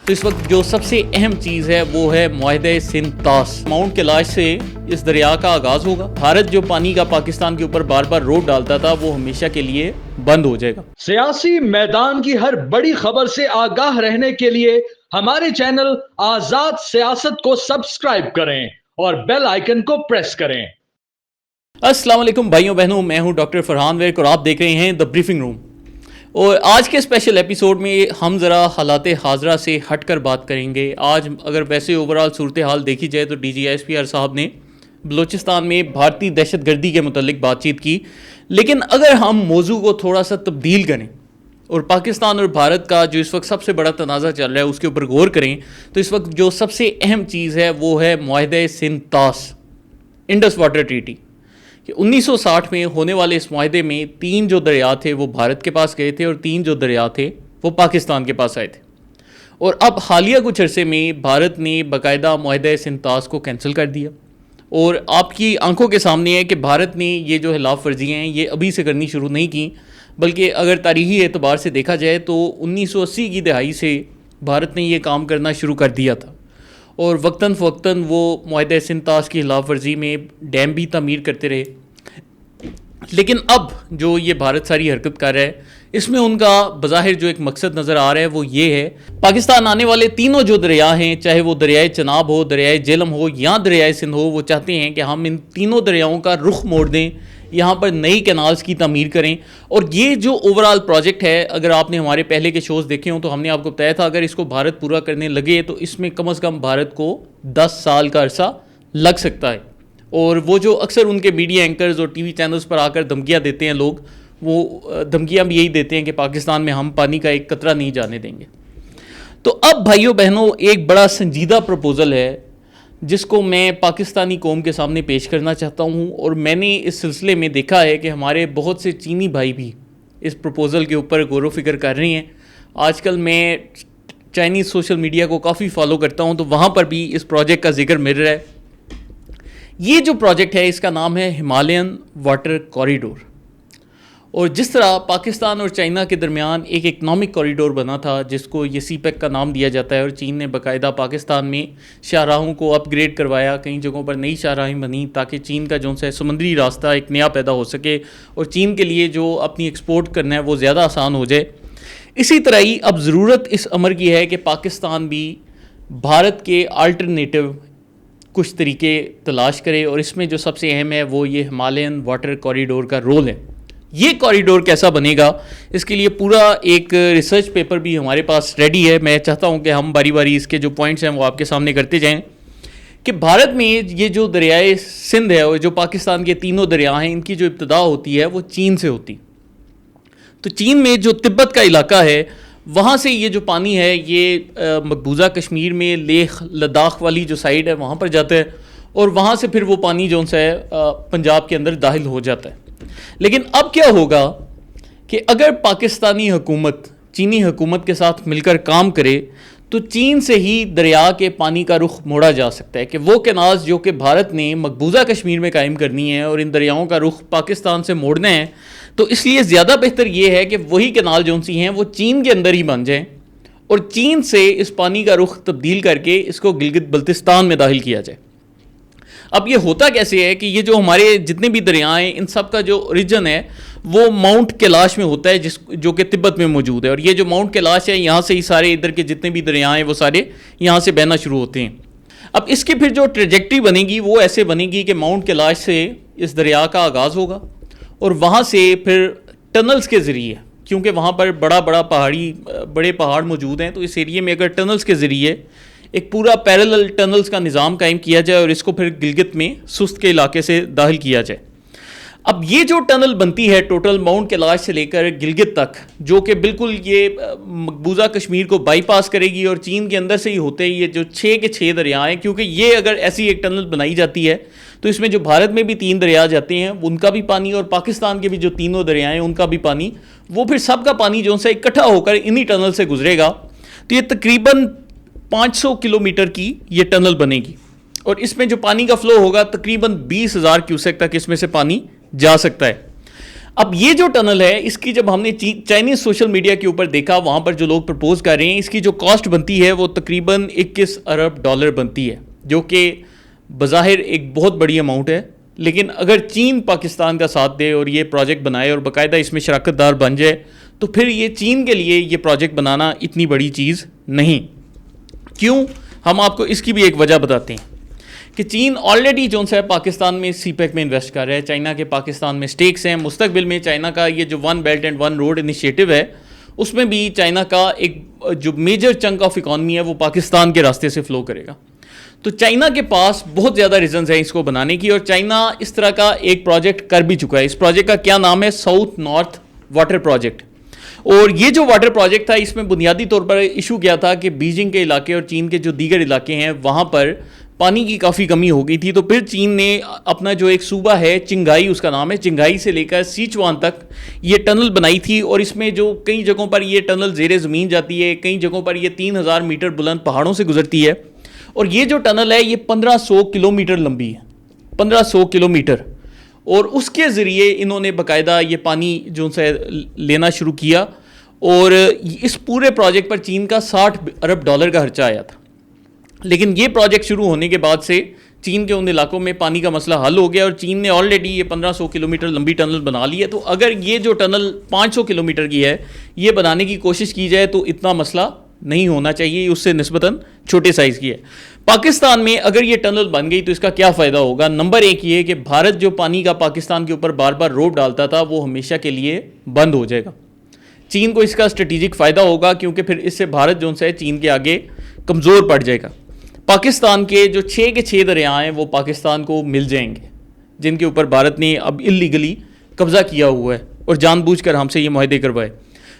تو اس وقت جو سب سے اہم چیز ہے وہ ہے معاہدہ سندھ طاس۔ ماؤنٹ کیلاش سے اس دریا کا آغاز ہوگا۔ بھارت جو پانی کا پاکستان کے اوپر بار بار روک ڈالتا تھا وہ ہمیشہ کے لیے بند ہو جائے گا۔ سیاسی میدان کی ہر بڑی خبر سے آگاہ رہنے کے لیے ہمارے چینل آزاد سیاست کو سبسکرائب کریں اور بیل آئیکن کو پریس کریں۔ السلام علیکم بھائیوں بہنوں، میں ہوں ڈاکٹر فرحان ویرک اور آپ دیکھ رہے ہیں دا بریفنگ روم۔ اور آج کے اسپیشل ایپیسوڈ میں ہم ذرا حالات حاضرہ سے ہٹ کر بات کریں گے۔ آج اگر ویسے اوورآل صورتحال دیکھی جائے تو D G S P R صاحب نے بلوچستان میں بھارتی دہشت گردی کے متعلق بات چیت کی، لیکن اگر ہم موضوع کو تھوڑا سا تبدیل کریں اور پاکستان اور بھارت کا جو اس وقت سب سے بڑا تنازع چل رہا ہے اس کے اوپر غور کریں تو اس وقت جو سب سے اہم چیز ہے وہ ہے معاہدہ سندھ طاس، انڈس واٹر ٹریٹی۔ کہ 1960 میں ہونے والے اس معاہدے میں 3 جو دریا تھے وہ بھارت کے پاس گئے تھے اور 3 جو دریا تھے وہ پاکستان کے پاس آئے تھے۔ اور اب حالیہ کچھ عرصے میں بھارت نے باقاعدہ معاہدہ سندھ طاس کو کینسل کر دیا، اور آپ کی آنکھوں کے سامنے ہے کہ بھارت نے یہ جو خلاف ورزیاں ہیں یہ ابھی سے کرنی شروع نہیں کی، بلکہ اگر تاریخی اعتبار سے دیکھا جائے تو 1980 کی دہائی سے بھارت نے یہ کام کرنا شروع کر دیا تھا، اور وقتاً فوقتاً وہ معاہدہ سندھ طاس کی خلاف ورزی میں ڈیم بھی تعمیر کرتے رہے۔ لیکن اب جو یہ بھارت ساری حرکت کر رہا ہے اس میں ان کا بظاہر جو ایک مقصد نظر آ رہا ہے وہ یہ ہے، پاکستان آنے والے تینوں جو دریا ہیں، چاہے وہ دریائے چناب ہو، دریائے جہلم ہو یا دریائے سندھ ہو، وہ چاہتے ہیں کہ ہم ان تینوں دریاؤں کا رخ موڑ دیں، یہاں پر نئی کینالز کی تعمیر کریں۔ اور یہ جو اوورآل پروجیکٹ ہے، اگر آپ نے ہمارے پہلے کے شوز دیکھے ہوں تو ہم نے آپ کو بتایا تھا اگر اس کو بھارت پورا کرنے لگے تو اس میں کم از کم بھارت کو 10 سال کا عرصہ لگ سکتا ہے۔ اور وہ جو اکثر ان کے میڈیا اینکرز اور ٹی وی چینلز پر آ کر دھمکیاں دیتے ہیں لوگ، وہ دھمکیاں بھی یہی دیتے ہیں کہ پاکستان میں ہم پانی کا ایک قطرہ نہیں جانے دیں گے۔ تو اب بھائیوں بہنوں ایک بڑا سنجیدہ پروپوزل ہے جس کو میں پاکستانی قوم کے سامنے پیش کرنا چاہتا ہوں، اور میں نے اس سلسلے میں دیکھا ہے کہ ہمارے بہت سے چینی بھائی بھی اس پروپوزل کے اوپر غور و فکر کر رہے ہیں۔ آج کل میں چائنیز سوشل میڈیا کو کافی فالو کرتا ہوں تو وہاں پر بھی اس پروجیکٹ کا ذکر مل رہا ہے۔ یہ جو پروجیکٹ ہے اس کا نام ہے ہمالین واٹر کوریڈور، اور جس طرح پاکستان اور چائنا کے درمیان ایک اکنامک کوریڈور بنا تھا جس کو یہ سی پیک کا نام دیا جاتا ہے، اور چین نے باقاعدہ پاکستان میں شاہراہوں کو اپ گریڈ کروایا، کئی جگہوں پر نئی شاہراہیں بنی تاکہ چین کا جو ہے سمندری راستہ ایک نیا پیدا ہو سکے اور چین کے لیے جو اپنی ایکسپورٹ کرنا ہے وہ زیادہ آسان ہو جائے۔ اسی طرح ہی اب ضرورت اس امر کی ہے کہ پاکستان بھی بھارت کے آلٹرنیٹو کچھ طریقے تلاش کرے، اور اس میں جو سب سے اہم ہے وہ یہ ہمالین واٹر کوریڈور کا رول ہے۔ یہ کوریڈور کیسا بنے گا اس کے لیے پورا ایک ریسرچ پیپر بھی ہمارے پاس ریڈی ہے۔ میں چاہتا ہوں کہ ہم باری باری اس کے جو پوائنٹس ہیں وہ آپ کے سامنے کرتے جائیں کہ بھارت میں یہ جو دریائے سندھ ہے اور جو پاکستان کے تینوں دریا ہیں ان کی جو ابتدا ہوتی ہے وہ چین سے ہوتی۔ تو چین میں جو تبت کا علاقہ ہے وہاں سے یہ جو پانی ہے یہ مقبوضہ کشمیر میں لیہ لداخ والی جو سائڈ ہے وہاں پر جاتا ہے، اور وہاں سے پھر وہ پانی جو ہے پنجاب کے اندر داخل ہو جاتا ہے۔ لیکن اب کیا ہوگا کہ اگر پاکستانی حکومت چینی حکومت کے ساتھ مل کر کام کرے تو چین سے ہی دریا کے پانی کا رخ موڑا جا سکتا ہے، کہ وہ کینالز جو کہ بھارت نے مقبوضہ کشمیر میں قائم کرنی ہے اور ان دریاؤں کا رخ پاکستان سے موڑنا ہے، تو اس لیے زیادہ بہتر یہ ہے کہ وہی کینال جو سی ہیں وہ چین کے اندر ہی بن جائیں، اور چین سے اس پانی کا رخ تبدیل کر کے اس کو گلگت بلتستان میں داخل کیا جائے۔ اب یہ ہوتا کیسے ہے کہ یہ جو ہمارے جتنے بھی دریا ہیں ان سب کا جو اوریجن ہے وہ ماؤنٹ کیلاش میں ہوتا ہے، جو کہ تبت میں موجود ہے، اور یہ جو ماؤنٹ کیلاش ہے یہاں سے ہی سارے ادھر کے جتنے بھی دریا ہیں وہ سارے یہاں سے بہنا شروع ہوتے ہیں۔ اب اس کی پھر جو ٹریجیکٹری بنے گی وہ ایسے بنے گی کہ ماؤنٹ کیلاش سے اس دریا کا آغاز ہوگا، اور وہاں سے پھر ٹنلز کے ذریعے، کیونکہ وہاں پر بڑے پہاڑ موجود ہیں، تو اس ایریے میں اگر ٹنلز کے ذریعے ایک پورا پیرلل ٹنلز کا نظام قائم کیا جائے اور اس کو پھر گلگت میں سست کے علاقے سے داخل کیا جائے۔ اب یہ جو ٹنل بنتی ہے ٹوٹل ماؤنٹ کیلاش سے لے کر گلگت تک، جو کہ بالکل یہ مقبوضہ کشمیر کو بائی پاس کرے گی اور چین کے اندر سے ہی ہوتے یہ جو 6 کے 6 دریا ہیں، کیونکہ یہ اگر ایسی ایک ٹنل بنائی جاتی ہے تو اس میں جو بھارت میں بھی 3 دریا جاتے ہیں ان کا بھی پانی، اور پاکستان کے بھی جو تینوں دریا ہیں ان کا بھی پانی، وہ پھر سب کا پانی جو ہے اکٹھا ہو کر انہی ٹنل سے گزرے گا۔ تو یہ تقریباً 500 کلومیٹر کی یہ ٹنل بنے گی، اور اس میں جو پانی کا فلو ہوگا تقریباً 20,000 کیوسیک تک اس میں سے پانی جا سکتا ہے۔ اب یہ جو ٹنل ہے اس کی جب ہم نے چائنیز سوشل میڈیا کے اوپر دیکھا، وہاں پر جو لوگ پرپوز کر رہے ہیں، اس کی جو کاسٹ بنتی ہے وہ تقریباً 21 ارب ڈالر بنتی ہے، جو کہ بظاہر ایک بہت بڑی اماؤنٹ ہے. لیکن اگر چین پاکستان کا ساتھ دے اور یہ پروجیکٹ بنائے اور باقاعدہ اس میں شراکت دار بن جائے تو پھر یہ چین کے لیے یہ پروجیکٹ بنانا اتنی بڑی چیز نہیں. کیوں؟ ہم آپ کو اس کی بھی ایک وجہ بتاتے ہیں کہ چین آلریڈی جو ہے پاکستان میں سی پیک میں انویسٹ کر رہا ہے. چائنا کے پاکستان میں سٹیکس ہیں. مستقبل میں چائنا کا یہ جو one belt and one road initiative ہے اس میں بھی چائنا کا ایک جو میجر چنک آف اکانومی ہے وہ پاکستان کے راستے سے فلو کرے گا. تو چائنا کے پاس بہت زیادہ ریزنز ہیں اس کو بنانے کی، اور چائنا اس طرح کا ایک پروجیکٹ کر بھی چکا ہے. اس پروجیکٹ کا کیا نام ہے؟ South north water project. اور یہ جو واٹر پروجیکٹ تھا اس میں بنیادی طور پر ایشو کیا تھا کہ بیجنگ کے علاقے اور چین کے جو دیگر علاقے ہیں وہاں پر پانی کی کافی کمی ہو گئی تھی. تو پھر چین نے اپنا جو ایک صوبہ ہے چنگائی، اس کا نام ہے، چنگائی سے لے کر سیچوان تک یہ ٹنل بنائی تھی. اور اس میں جو کئی جگہوں پر یہ ٹنل زیر زمین جاتی ہے، کئی جگہوں پر یہ 3000 میٹر بلند پہاڑوں سے گزرتی ہے. اور یہ جو ٹنل ہے یہ 1500 کلومیٹر لمبی ہے، 1500 کلومیٹر. اور اس کے ذریعے انہوں نے باقاعدہ یہ پانی جو سے لینا شروع کیا. اور اس پورے پروجیکٹ پر چین کا 60 ارب ڈالر کا خرچہ آیا تھا. لیکن یہ پروجیکٹ شروع ہونے کے بعد سے چین کے ان علاقوں میں پانی کا مسئلہ حل ہو گیا، اور چین نے آلریڈی یہ 1500 کلومیٹر لمبی ٹنل بنا لی ہے. تو اگر یہ جو ٹنل 500 کلومیٹر کی ہے یہ بنانے کی کوشش کی جائے تو اتنا مسئلہ نہیں ہونا چاہیے، اس سے نسبتاً چھوٹے سائز کی ہے. پاکستان میں اگر یہ ٹنل بن گئی تو اس کا کیا فائدہ ہوگا؟ نمبر ایک یہ کہ بھارت جو پانی کا پاکستان کے اوپر بار بار روپ ڈالتا تھا وہ ہمیشہ کے لیے بند ہو جائے گا. چین کو اس کا اسٹریٹجک فائدہ ہوگا، کیونکہ پھر اس سے بھارت جو ہے چین کے آگے کمزور پڑ جائے گا. پاکستان کے جو 6 کے 6 دریا ہیں وہ پاکستان کو مل جائیں گے، جن کے اوپر بھارت نے اب اللیگلی قبضہ کیا ہوا ہے اور جان بوجھ کر ہم سے یہ معاہدے کروائے.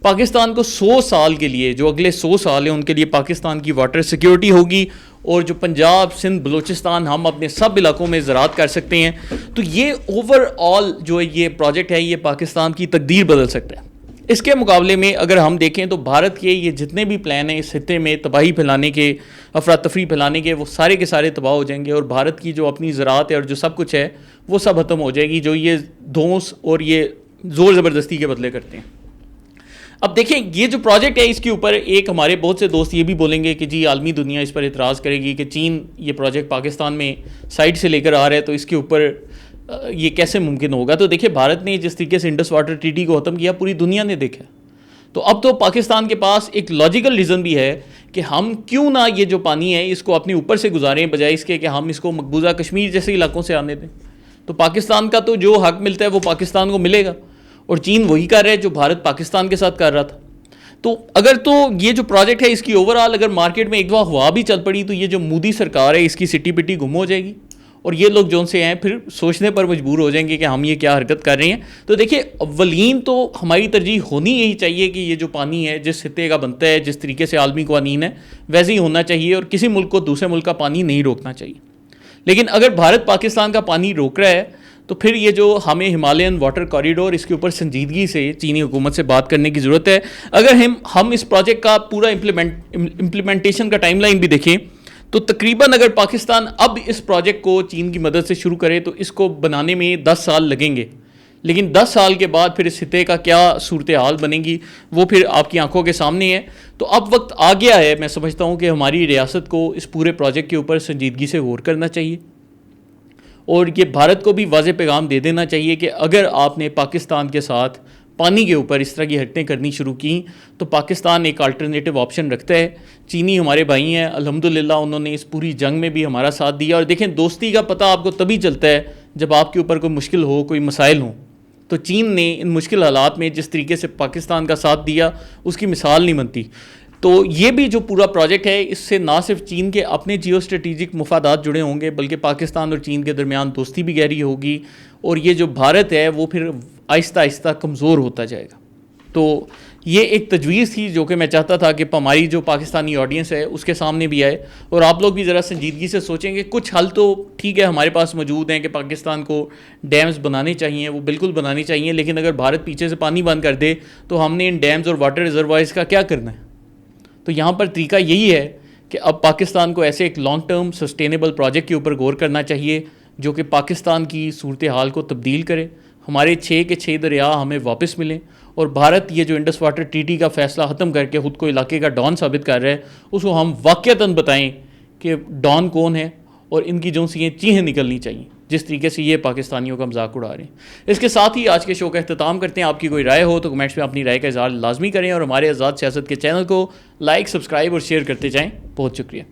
پاکستان کو 100 سال کے لیے، جو اگلے 100 سال ہیں ان کے لیے پاکستان کی واٹر سیکیورٹی ہوگی. اور جو پنجاب، سندھ، بلوچستان، ہم اپنے سب علاقوں میں زراعت کر سکتے ہیں. تو یہ اوور آل جو یہ پروجیکٹ ہے یہ پاکستان کی تقدیر بدل سکتا ہے. اس کے مقابلے میں اگر ہم دیکھیں تو بھارت کے یہ جتنے بھی پلان ہیں اس خطے میں تباہی پھیلانے کے، افراتفری پھیلانے کے، وہ سارے کے سارے تباہ ہو جائیں گے. اور بھارت کی جو اپنی زراعت ہے اور جو سب کچھ ہے وہ سب ختم ہو جائے گی، جو یہ دھونس اور یہ زور زبردستی کے بدلے کرتے ہیں. اب دیکھیں یہ جو پروجیکٹ ہے اس کے اوپر ایک ہمارے بہت سے دوست یہ بھی بولیں گے کہ جی عالمی دنیا اس پر اعتراض کرے گی کہ چین یہ پروجیکٹ پاکستان میں سائٹ سے لے کر آ رہا ہے تو اس کے اوپر یہ کیسے ممکن ہوگا. تو دیکھیں بھارت نے جس طریقے سے انڈس واٹر ٹریٹی کو ختم کیا پوری دنیا نے دیکھا. تو اب تو پاکستان کے پاس ایک لاجیکل ریزن بھی ہے کہ ہم کیوں نہ یہ جو پانی ہے اس کو اپنے اوپر سے گزاریں، بجائے اس کے کہ ہم اس کو مقبوضہ کشمیر جیسے علاقوں سے آنے دیں. تو پاکستان کا تو جو حق ملتا ہے وہ پاکستان کو ملے گا، اور چین وہی کر رہا ہے جو بھارت پاکستان کے ساتھ کر رہا تھا. تو اگر تو یہ جو پروجیکٹ ہے اس کی اوور آل اگر مارکیٹ میں ایک دفعہ ہوا بھی چل پڑی تو یہ جو مودی سرکار ہے اس کی سٹی پٹی گم ہو جائے گی، اور یہ لوگ جو سے ہیں پھر سوچنے پر مجبور ہو جائیں گے کہ ہم یہ کیا حرکت کر رہے ہیں. تو دیکھیے اولین تو ہماری ترجیح ہونی یہی چاہیے کہ یہ جو پانی ہے جس خطے کا بنتا ہے، جس طریقے سے عالمی قوانین ہے ویسے ہی ہونا چاہیے، اور کسی ملک کو دوسرے ملک کا پانی نہیں روکنا چاہیے. لیکن اگر بھارت پاکستان کا پانی روک رہا ہے تو پھر یہ جو ہمیں ہمالین واٹر کوریڈور اس کے اوپر سنجیدگی سے چینی حکومت سے بات کرنے کی ضرورت ہے. اگر ہم اس پروجیکٹ کا پورا امپلیمنٹیشن کا ٹائم لائن بھی دیکھیں تو تقریباً اگر پاکستان اب اس پروجیکٹ کو چین کی مدد سے شروع کرے تو اس کو بنانے میں 10 سال لگیں گے. لیکن 10 سال کے بعد پھر اس خطے کا کیا صورتحال بنے گی وہ پھر آپ کی آنکھوں کے سامنے ہے. تو اب وقت آ گیا ہے، میں سمجھتا ہوں کہ ہماری ریاست کو اس پورے پروجیکٹ کے اوپر سنجیدگی سے غور کرنا چاہیے، اور یہ بھارت کو بھی واضح پیغام دے دینا چاہیے کہ اگر آپ نے پاکستان کے ساتھ پانی کے اوپر اس طرح کی حرکتیں کرنی شروع کی تو پاکستان ایک الٹرنیٹو آپشن رکھتا ہے. چینی ہمارے بھائی ہیں، الحمدللہ انہوں نے اس پوری جنگ میں بھی ہمارا ساتھ دیا. اور دیکھیں دوستی کا پتہ آپ کو تبھی چلتا ہے جب آپ کے اوپر کوئی مشکل ہو، کوئی مسائل ہوں. تو چین نے ان مشکل حالات میں جس طریقے سے پاکستان کا ساتھ دیا اس کی مثال نہیں بنتی. تو یہ بھی جو پورا پروجیکٹ ہے اس سے نہ صرف چین کے اپنے جیو اسٹریٹجک مفادات جڑے ہوں گے بلکہ پاکستان اور چین کے درمیان دوستی بھی گہری ہوگی، اور یہ جو بھارت ہے وہ پھر آہستہ آہستہ کمزور ہوتا جائے گا. تو یہ ایک تجویز تھی جو کہ میں چاہتا تھا کہ ہماری جو پاکستانی آڈینس ہے اس کے سامنے بھی آئے، اور آپ لوگ بھی ذرا سنجیدگی سے سوچیں کہ کچھ حل تو ٹھیک ہے ہمارے پاس موجود ہیں کہ پاکستان کو ڈیمز بنانے چاہیے، وہ بالکل بنانی چاہیے. لیکن اگر بھارت پیچھے سے پانی بند کر دے تو ہم نے ان ڈیمز اور واٹر ریزروائرز کا کیا کرنا ہے؟ تو یہاں پر طریقہ یہی ہے کہ اب پاکستان کو ایسے ایک لانگ ٹرم سسٹینیبل پروجیکٹ کے اوپر غور کرنا چاہیے جو کہ پاکستان کی صورتحال کو تبدیل کرے، ہمارے 6 کے 6 دریا ہمیں واپس ملیں اور بھارت یہ جو انڈس واٹر ٹریٹی کا فیصلہ ختم کر کے خود کو علاقے کا ڈان ثابت کر رہا ہے اس کو ہم واقعتاً بتائیں کہ ڈان کون ہے اور ان کی جو سی چیخیں نکلنی چاہیے جس طریقے سے یہ پاکستانیوں کا مذاق اڑا رہے ہیں۔ اس کے ساتھ ہی آج کے شو کا اختتام کرتے ہیں۔ آپ کی کوئی رائے ہو تو کمنٹس میں اپنی رائے کا اظہار لازمی کریں اور ہمارے آزاد سیاست کے چینل کو لائک، سبسکرائب اور شیئر کرتے جائیں۔ بہت شکریہ۔